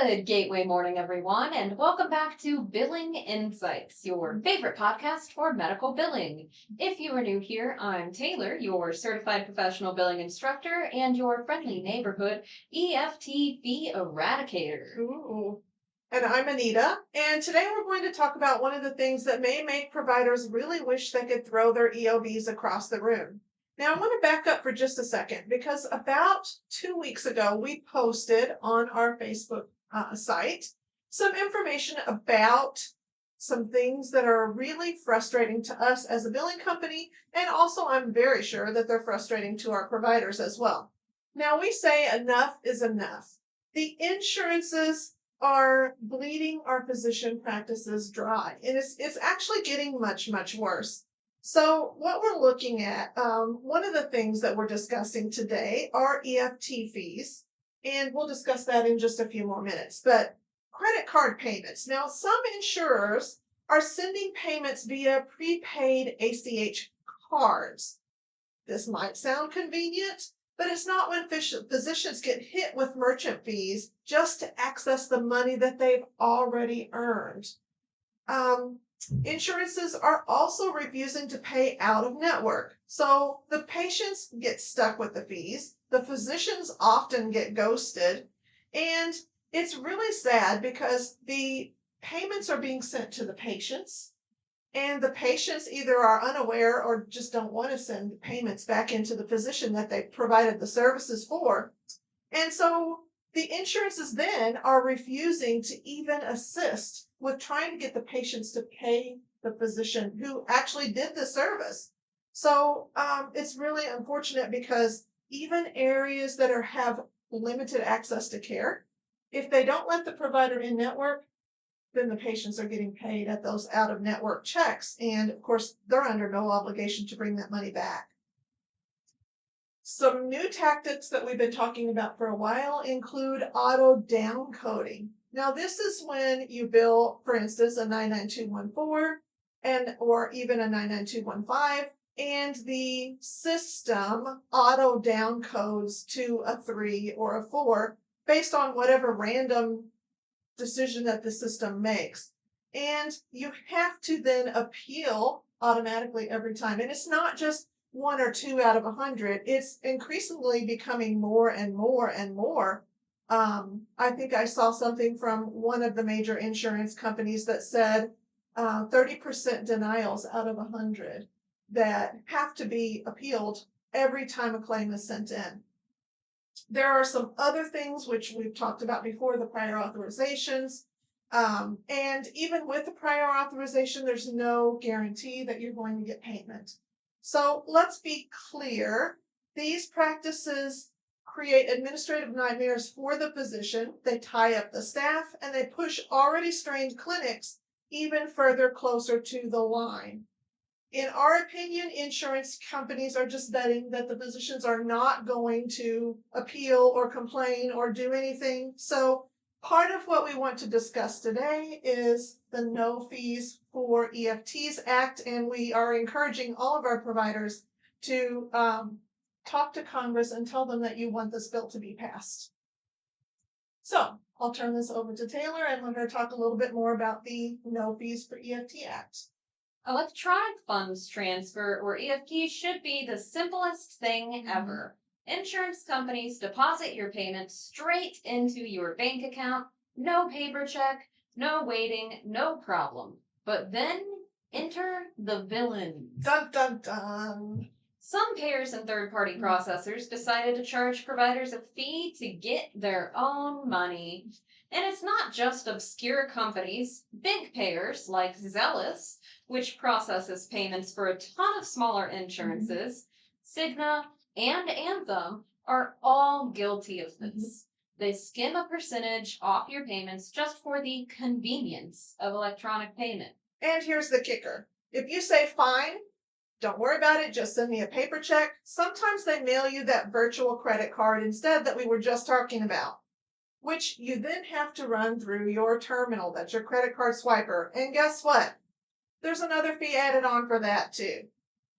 Good gateway morning, everyone, and welcome back to Billing Insights, your favorite podcast for medical billing. If you are new here, I'm Taylor, your certified professional billing instructor and your friendly neighborhood EFT fee eradicator. Ooh. And I'm Anita, and today we're going to talk about one of the things that may make providers really wish they could throw their EOBs across the room. Now, I want to back up for just a second because about 2 weeks ago, we posted on our Facebook site some information about some things that are really frustrating to us as a billing company, and also I'm very sure that they're frustrating to our providers as well. Now, we say enough is enough. The insurances are bleeding our physician practices dry, and it's actually getting much worse. So what we're looking at, one of the things that we're discussing today are EFT fees, and we'll discuss that in just a few more minutes. But credit card payments. Now, some insurers are sending payments via prepaid ACH cards. This might sound convenient, but it's not when physicians get hit with merchant fees just to access the money that they've already earned. Insurances are also refusing to pay out of network. So the patients get stuck with the fees. The physicians often get ghosted. And it's really sad because the payments are being sent to the patients. And the patients either are unaware or just don't want to send payments back into the physician that they provided the services for. And so the insurances then are refusing to even assist with trying to get the patients to pay the physician who actually did the service. So it's really unfortunate because even areas that have limited access to care, if they don't let the provider in network, then the patients are getting paid at those out-of-network checks. And of course, they're under no obligation to bring that money back. Some new tactics that we've been talking about for a while include auto downcoding. Now, this is when you bill, for instance, a 99214 or even a 99215, and the system auto downcodes to a 3 or a 4 based on whatever random decision that the system makes. And you have to then appeal automatically every time. And it's not just 1 or 2 out of 100. It's increasingly becoming more and more and more. I think I saw something from one of the major insurance companies that said 30% denials out of 100 that have to be appealed every time a claim is sent in. There are some other things which we've talked about before, the prior authorizations. And even with the prior authorization, there's no guarantee that you're going to get payment. So let's be clear. These practices create administrative nightmares for the physician. They tie up the staff and they push already strained clinics even further closer to the line. In our opinion, insurance companies are just betting that the physicians are not going to appeal or complain or do anything. So part of what we want to discuss today is the No Fees for EFTs Act, and we are encouraging all of our providers to talk to Congress and tell them that you want this bill to be passed. So I'll turn this over to Taylor and let her talk a little bit more about the No Fees for EFT Act. Electronic funds transfer, or EFT, should be the simplest thing ever. Insurance companies deposit your payment straight into your bank account. No paper check, no waiting, no problem. But then enter the villains. Dun, dun, dun. Some payers and third-party processors decided to charge providers a fee to get their own money. And it's not just obscure companies. Big payers like Zealous, which processes payments for a ton of smaller insurances, Cigna, and Anthem are all guilty of this. They skim a percentage off your payments just for the convenience of electronic payment. And here's the kicker. If you say fine, don't worry about it, just send me a paper check. Sometimes they mail you that virtual credit card instead that we were just talking about, which you then have to run through your terminal. That's your credit card swiper. And guess what? There's another fee added on for that too.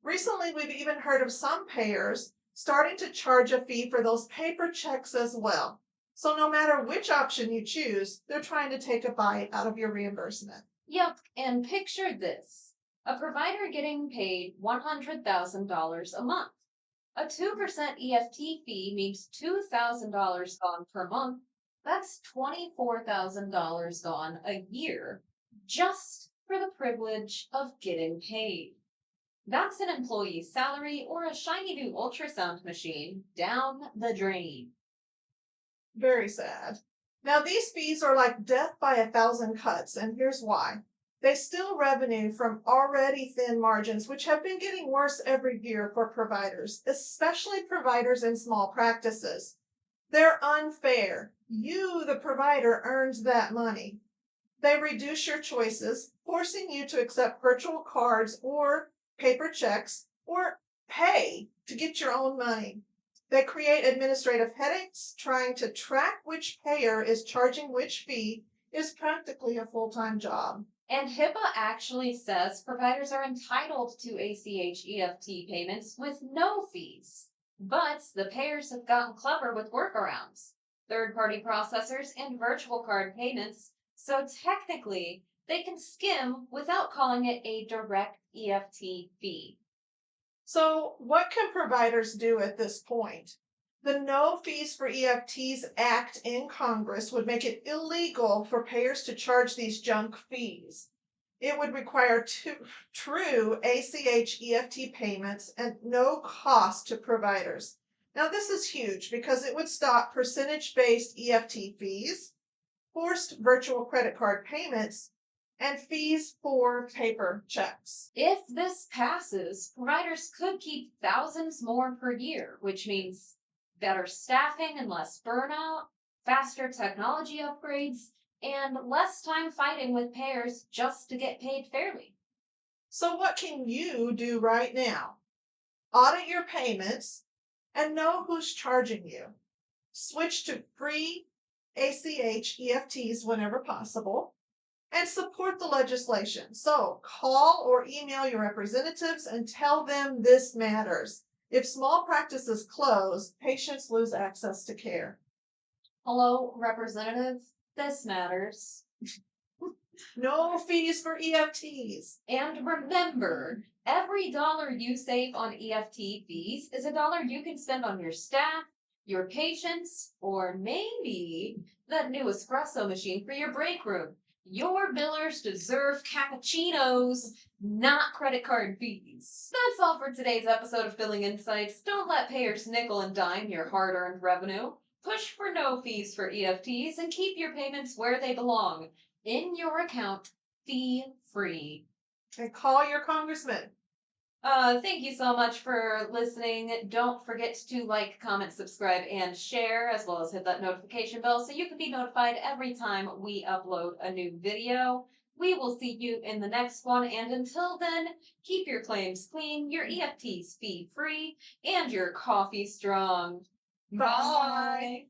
Recently, we've even heard of some payers starting to charge a fee for those paper checks as well. So no matter which option you choose, they're trying to take a bite out of your reimbursement. Yep, and picture this: a provider getting paid $100,000 a month. A 2% EFT fee means $2,000 gone per month. That's $24,000 gone a year just for the privilege of getting paid. That's an employee's salary or a shiny new ultrasound machine down the drain. Very sad. Now, these fees are like death by a thousand cuts, and here's why. They steal revenue from already thin margins, which have been getting worse every year for providers, especially providers in small practices. They're unfair. You, the provider, earns that money. They reduce your choices, forcing you to accept virtual cards or paper checks or pay to get your own money. They create administrative headaches. Trying to track which payer is charging which fee is practically a full time job. And HIPAA actually says providers are entitled to ACH EFT payments with no fees. But the payers have gotten clever with workarounds, third party processors, and virtual card payments. So technically, they can skim without calling it a direct EFT fee. So, what can providers do at this point? The No Fees for EFTs Act in Congress would make it illegal for payers to charge these junk fees. It would require true ACH EFT payments and no cost to providers. Now, this is huge because it would stop percentage based EFT fees, forced virtual credit card payments, and fees for paper checks. If this passes, providers could keep thousands more per year, which means better staffing and less burnout, faster technology upgrades, and less time fighting with payers just to get paid fairly. So, what can you do right now? Audit your payments and know who's charging you. Switch to free ACH EFTs whenever possible and support the legislation. So call or email your representatives and tell them this matters. If small practices close, patients lose access to care. Hello, representative. This matters. No fees for EFTs. And remember, every dollar you save on EFT fees is a dollar you can spend on your staff, your patients, or maybe that new espresso machine for your break room. Your billers deserve cappuccinos, not credit card fees. That's all for today's episode of Billing Insights. Don't let payers nickel and dime your hard earned revenue. Push for no fees for EFTs and keep your payments where they belong, in your account, fee free. And call your congressman. Thank you so much for listening. Don't forget to like, comment, subscribe, and share, as well as hit that notification bell so you can be notified every time we upload a new video. We will see you in the next one, and until then, keep your claims clean, your EFTs fee free, and your coffee strong. Bye.